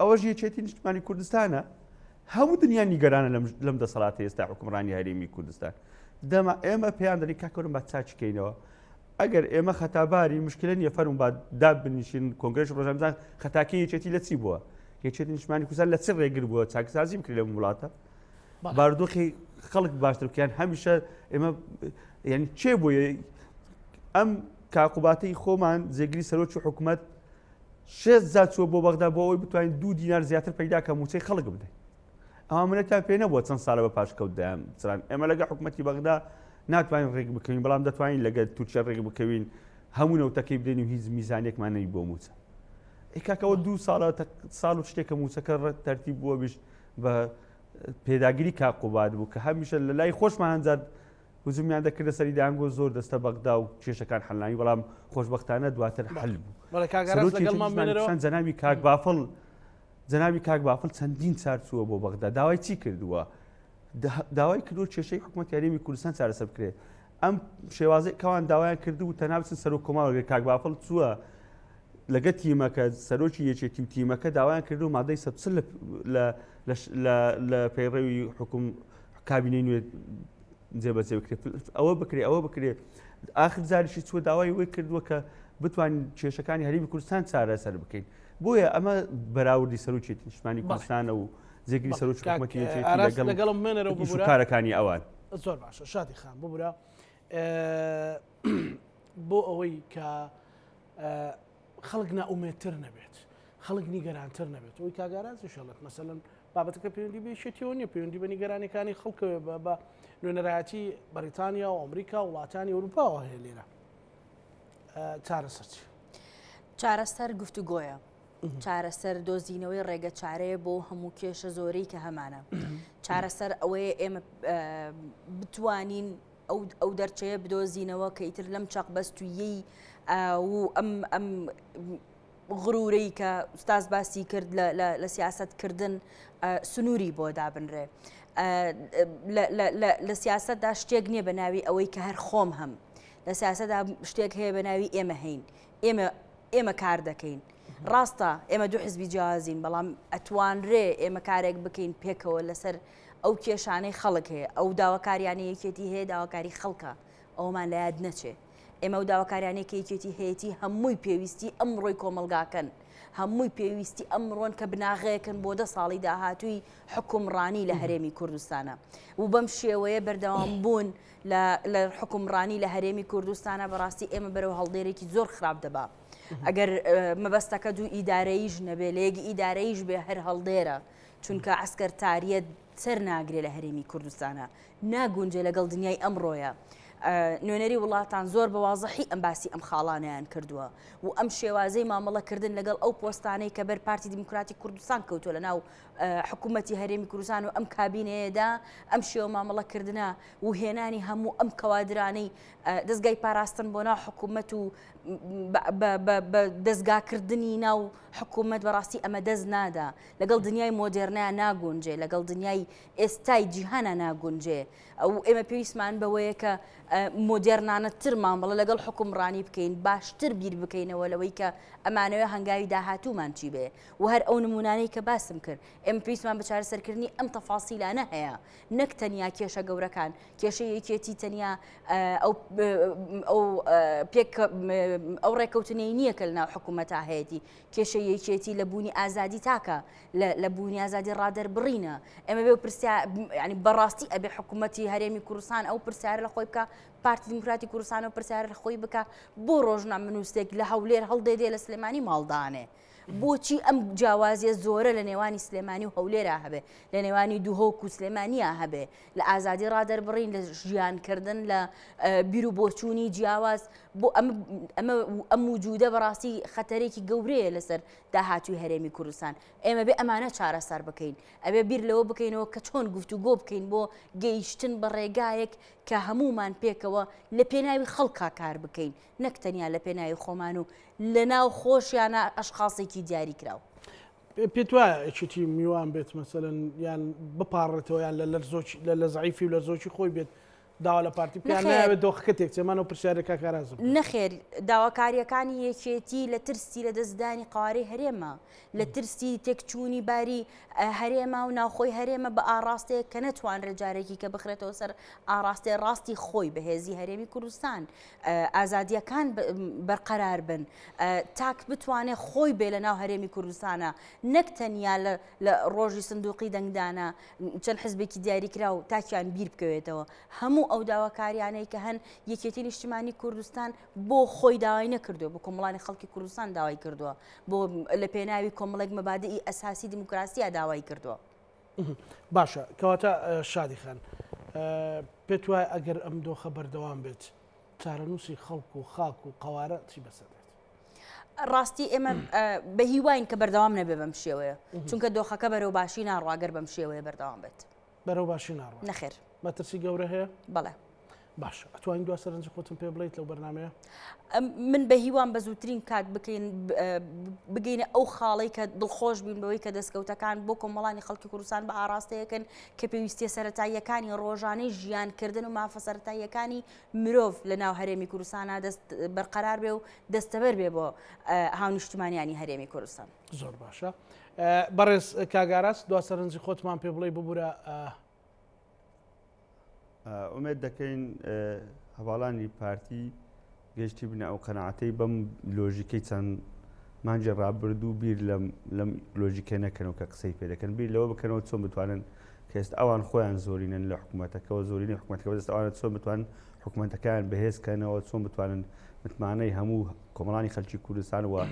ئەوەش یەکێتی نیشتمانی کوردستانە هەموو دنیا نیگەرانە لەم دەسەڵاتە ئێستا حکومڕانی هەرێمی کوردستان دەما ئێمە پێیان دەری کاکەورم با چاچکەینەوە ئەگەر ئێمە خەتاباری مشکلە نیە فەرمون با داب بنیشین کۆنگرێش ڕۆژانزان خەتاکی یەکێتی لە چی بووە یەکێتی نیشتمانی کوردستان لە چ ڕێگر بووە چاکسازی بکرێت لە وڵاتە بارودۆخی خەڵک باشترکیان هەمیشە ئێمە یعنی چێ بووە ئەم کاقوباتەی خۆمان جێگیری سەرۆکی حکوومەت 6 چووە بۆ بەغدا بۆ ئەوەی بتوانین 2 دینار زیاتر پەیدا کە موچەی خەڵک بدەین ئەوە منەتان پێ نەبووە چەند ساڵە بە پاشکەوت دایان چران ئێمە لەگە حکوومەتی بەغدا ناتوانین ڕێک بکەوین بەڵام دەتوانین لەگە تورکیا ڕێک بکەوین هەموو نەوتەکەی بدەین و هیچ میزانێکمان نەی بۆ موچە کاکەوە 2 ساڵ و شتێکە موچەکە تەرتیب بووە بیش بە پێداگیری کاقوبات بوو کە هەمیشە لە لای خۆشمان هەنجار هجومیان دەکردە سەری دایانگۆ زۆر دەستە بەغدا و کێشەکان حەلناوی بەڵام خۆشبەختانە دواتر حەل بوو جەنابی کاک بافڵ چەندین چار چووە بۆ بەغدا داوای چی کردووە داوای کردو کێشەی حکوومەتی هەرێمی کوردستان چارەسەر بکرێت ئەم شێوازەی کەوان داوایان کردو و تەنابچن سەرۆک کۆمەڵگە کاک بافڵ چووە لەگە تیمەکە سەرۆکی یەکێتی و تیمەکە داوایان کردو مادەی 140 لە پەیڕەوی حکوم کابینەی نوێ جێبەجێ بکرێت ئەوە بکرێت ئاخر جاریشی چوە داوای وەی کردووە کە بتوانین کێشەکانی هەرێمی کوردستان چارەسەر بکەین بۆیە ئەمە بەراوردی سەرۆکی نیشتمانی کوردستانە و جێگیری سەرۆکی حکوومەتی لەگەڵم منەرەوە کارەکانی ئەوان زۆر باشە شادی خان ببورە بۆ ئەوەی کە خەڵک ناومێتتر نەبێت خەڵک نیگەرانتر نەبێت ئەوی کاگارازی شەڵک مەسەلەن بابەتەکە پەیوەندی بێشێتیەوە نیە پەیوەندی بە نیگەرانەکانی خەڵکەوێ بە نوێنەرایەتی بەریتانیا و ئەمریکا و وڵاتانی ئەوروپاوە هەیە لێرە چارەسەر چارەسەر گفتوگۆیە چارەسەر دۆزینەوەی ڕێگە چارەیە بۆ هەموو کێشە زۆرەی کە هەمانە چارەسەر ئەوەیە ئێمە بتوانین ئەو دەرچەیە بدۆزینەوە کە ئیتر لەم چاق بەستویەی و ئەم غرورەی کە ئوستاز باسی کرد لە سیاستکردن سنووری بۆ دابنرێ لە سیاستدا شتێک نییە بە ناوی ئەوەی کە هەر خۆم هەم لە سیاستدا شتێک هەیە بە ناوی ئێمە هەین ئێمە کار دەکەین ڕاستە ئێمە دوو حزبی جیازین بەڵام ئەتوانرێ ئێمە کارێک بکەین پێکەوە لەسەر ئەو کێشانەی خەڵک هەیە ئەو داواکاریانی یەکێتی هەیە داواکاری خەڵکە ئەومان لە یاد نەچێ ئێمە و داواکاریانەی کە یەکێتی هەیەی هەمووی پێویستی ئەمڕۆی کۆمەلگاکەن هەمووی پێویستی ئەمڕۆن کە بناغەیەکن بۆ 10 ساڵی داهاتووی حکومڕانی لە هەرێمی کوردستانە و بەم شێوەیە بەردەوام بوون لە حکومڕانی لە هەرێمی کوردستانە بەڕاستی ئێمە بەرەو هەڵدێرێکی زۆر خراپ دەبا ئەگەر مەبەستەکە دوو ئیدارەیش نەبێ لە یەک ئیدارەیش بێ هەر هەڵدێرە چونکە عسکەرتاریەت سەر ناگرێت لە هەرێمی کوردستانە ناگونجێ لەگەڵ دنیای ئەمڕۆیە نوێنەری وڵاتان زۆر بەوازەحی ئەم باسی ئەم خاڵانیان کردووە و ئەم شێوازەی مامەڵەکردن لەگەڵ ئەو پۆستانەی کە بەر پارتی دیموکراتی کوردستان کەوتۆ لە ناو حکوومەتی هەرێمی کوردستان و ئەم کابینەیەدا ئەم شێوە مامەڵەکردنە و هێنانی هەموو ئەم کەوادرانەی دەستگای پاراستن بۆ ناو حکوومەت و بە دەستگاکردنی ناو حکوومەت بەڕاستی ئەمە دەست نادا لەگەڵ دنیای مۆدێرنیان ناگونجێ لەگەڵ دنیای ئێستای جیهانە ناگونجێ ئەو ئێمە پێویستمان بەوەیە کە مۆدێرنانەتر مامەڵە لەگەڵ حکومڕانی بکەین باشتر بیر بکەینەوە لەوەی کە ئەمانەوە هەنگاوی داهاتوومان چی بێ و هەر ئەو نمونانەی کە باسم کرد ئێمە پێویستمان بە چارەسەرکردنی ئەم تەفاسیلانە هەیە نەک تەنیا کێشە گەورەکان کێشە یەکێتی تەنیا ئەو ڕێکەوتنەی نییە کە لەناو حکوومەتا هەیەی کێشە یەکێتی لە بوونی ئازادی تاکە لە بوونی ئازادی ڕادەربڕینە ئێمە بێ ینی بەڕاستی ئەبێ حکوومەتی هەرێمی کوردستان ئەو پرسیارە لە خۆی بکە پارتی دیموکراتی کوردستانەوە پرسیارە لە خۆی بکە بۆ ڕۆژنامەنووسێک لە هەولێر هەڵدێدێ لە سلێمانی ماڵدانێ بۆچی ئەم جیاوازیە زۆرە لە نێوانی سلێمانی و هەولێرا هەبێ لە نێوانی دووهۆک و سلێمانیە هەبێ لە ئازادی ڕادەربڕین لە ژیانکردن لە بیر و بۆچوونی جیاواز بۆ ئەم وجودە بەڕاستی خەتەرێکی گەورەیە لەسەر داهاتووی هەرێمی کوردستان ئێمە بێ ئەمانە چارەسەر بکەین ئەبێ بیر لەوە بکەینەوە کە چۆن گفتوگۆ بکەین بۆ گەیشتن بە ڕێگایەک کە هەمومان پێکەوە لە پێناوی خەڵکا کار بکەین نەک تەنیا لە پێناوی خۆمان و لە ناو خۆشیانە ئەشخاصێکی دیاری کراوە پێت وایە چیتی میوان بێت مەسەلەن یان بپارڕێتەوە یان لە زعیفی و لە زۆکی خۆی بێت داوا لە پارتی پیان ناوێت دۆخەکە تێکچێمانەوە پرسیارەکە کارازم نەخێر داواکاریەکانی یەکێتی لە ترسی لە دەستدانی قوارەی هەرێمە لە ترسی تێکچوونی باری هەرێمە و ناوخۆی هەرێمە بە ئاراستەیە کە نەتوانرێت جارێکی کە بخرێتەوە سەر ئاراستەی ڕاستی خۆی بەهێزی هەرێمی کوردستان ئازادیەکان بەرقەرار بن تاک بتوانێت خۆی بێ لە ناو هەرێمی کوردستانە نەک تەنیا لە ڕۆژی سندوقی دەنگدانە چەند حزبێکی دیاریکرا و تاکیان بیر بکەوێتەوە هەموو ئەو داواکاریانەی کە هەن یەکێتی نیشتیمانی کوردستان بۆ خۆی داوای نەکردووە بۆ کۆمەڵانی خەڵکی کوردستان داوای کردووە بۆ لە پێناوی کۆمەڵێک مەبادئی ئەساسی دیموکراسیە داوای کردووە باشە کەواتە شادی خان پێت وایە ئەگەر ئەم دۆخە بەردەوام بێت چارەنووسی خەڵک و خاک و قەوارە چی بەسەر بێت ڕاستی ئێمە بە هیواین کە بەردەوام نەبێ بەم شێوەیە چونکە دۆخەکە بەرەو باشی ناڕواگەر بەم شێوەیە بەردەوام بێت بەرەو باشی ناڕوا نەخێر مەترسی گەورە هەیە بەڵێ باش ئەتوانین دو سەرنجی خۆتم پێ بڵیت لەو بەرنامەیە من بە هیوان بە زووترین کات بگەینە ئەو خاڵی کە دڵخۆش بین بەوەی کە دەستکەوتەکان بۆ کۆمەڵانی خەڵکی کوردستان بە ئاراستەیەکەن کە پێویستیە سەرەتاییەکانی ڕۆژانەی ژیانکردن و مافە سەرەتاییەکانی مرۆڤ لە ناو هەرێمی کوردستانە بەرقەرار بێ و دەستەبەر بێ بۆ هاونیشتمانیانی هەرێمی کوردستان زۆر باشە بەڕێز کاگاراس دو سەرنجی خۆتمان پێ بڵێ ببوورە ئومێد دەکەین هەواڵانی پارتی گەشتی بنە ئەو قەنەعەتەی بەم لۆژیکەی چەند مانجێ ڕابردوو بیر لەم لۆژیکە نەکەنەوە کە قسەی پێ دەکەن بیر لەوە بکەنەوە چۆن بتوانن کە ئێستا ئەوان خۆیان زۆرینن لە حکوومەتەکەەوە زۆرینی حکوومەتەکە بەدەست ئەوانە چۆن بتوان حکوومەتەکان بەهێزکەنەوە چۆن بتوانن متمانەی هەموو کۆمەڵانی خەڵکی کوردستان وە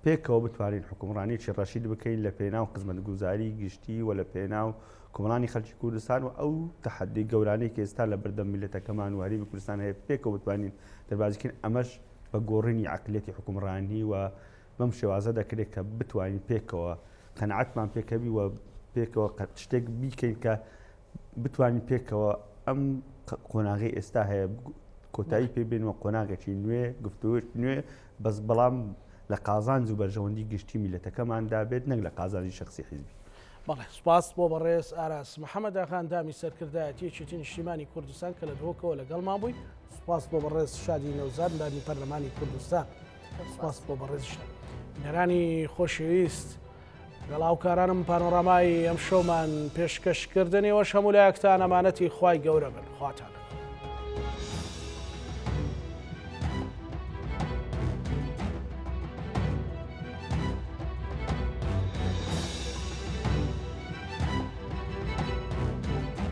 پێکەوە بتوانین حکومڕانیی ڕەشید بکەین لە پێناو خزمەتگوزاری گشتی و لە پێناو کۆمەڵانی خەڵکی کوردستان و ئەو تەحەدی گەورانەی کە ئێستا لە بەردەم میلەتەکەمان و هەرێمی کوردستان هەیە پێکەوە بتوانین دەربازیکردن ئەمەش بە گۆڕینی عەقلیەتی حکومڕانی و بەم شێوازە دەکرێت کە بتوانین پێکەوە قەنەعەتمان پێکەبی و پێکەوە شتێک بیکەین کە بتوانین پێکەوە ئەم قۆناغی ئێستا هەیە کۆتایی پێ بێنەوە قۆناغێکی نوێ گفتوگۆیەکی نوێ بەس بەڵام لە قازانج و بەرژەوەندی گشتی میلەتەکەماندا بێت نەک لە قازانجی شخصی حیزبی بەڵێ سپاس بۆ بەڕێز ئاراس محەممەد ئاخان دامی سەرکردایەتی یەکێتی نیشتیمانی کوردستان کە لە دۆکەوە لەگەڵمان بووی سپاس بۆ بەڕێز شادی نەوزاد دانی پەرلەمانی کوردستان سپاس بۆ بەڕێز نێرانی خۆشەویست گەڵاوکارانم پانۆرامای ئەم شەومان پێشکەشکردنیەوەش هەموو لایەکتان ئەمانەتی خوای گەورە بن خواتان